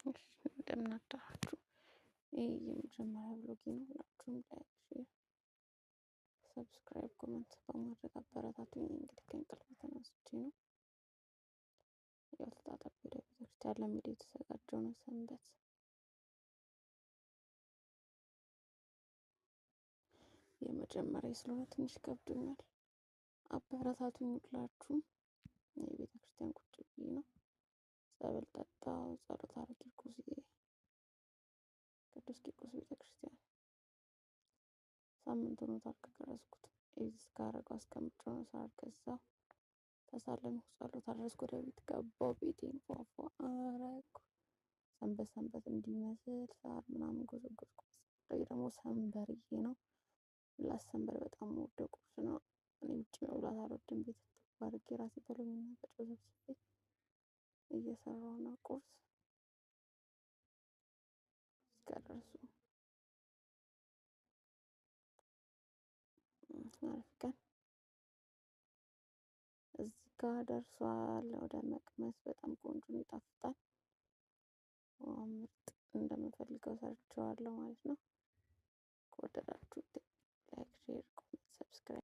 እንደምን አደራችሁ። ይህ የመጀመሪያ ብሎጌ ነው። ሁላችሁም ላይክ፣ ሼር፣ ሰብስክራይብ፣ ኮመንት በማድረግ አበረታቱኝ። እንግዲህ ከእንቅልፍ ተነስቼ ነው ያው ተጣጣፊ ወደ ቤተክርስቲያን ለመሄድ የተዘጋጀው ነው። ሰንበት የመጀመሪያ ስለሆነ ትንሽ ከብዶኛል። አበረታቱኝ ሁላችሁም። የቤተክርስቲያን ቁጭ ብዬ ነው። ጸበል ጠጣው፣ ጸሎት አድርጌ ቂርቆስዬ ቅዱስ ቂርቆስ ቤተክርስቲያን ሳምንት ሆኖታል ከቀረስኩት። ኤግዚት ካረገው አስቀምጬው ነው። ሳር ገዛው፣ ተሳለምኩ፣ ጸሎት አደረስኩ፣ ወደ ቤት ገባው። ቤቴን ፏፏ አረኩ። ሰንበት ሰንበት እንዲመስል ሳር ምናምን ጎዘጎዝኩ። ይሄ ደግሞ ሰንበርዬ ነው። ላሰንበር በጣም የምወደው ቁርስ ነው። እኔ ውጭ መብላት አልወድም። ቤት አድርጌ ራሴ በሎሚና በጨው ሰብስቤ እየሰራሁ ነው ቁርስ እስከደረሱ አሪፍ ቀን እዚህ ጋር ደርሷል። ወደ መቅመስ በጣም ቆንጆ ነው፣ ይጣፍጣል። ምርጥ እንደምፈልገው ሰርቼዋለሁ ማለት ነው። ከወደዳችሁት ላይክ፣ ሼር፣ ኮሜንት፣ ሰብስክራይብ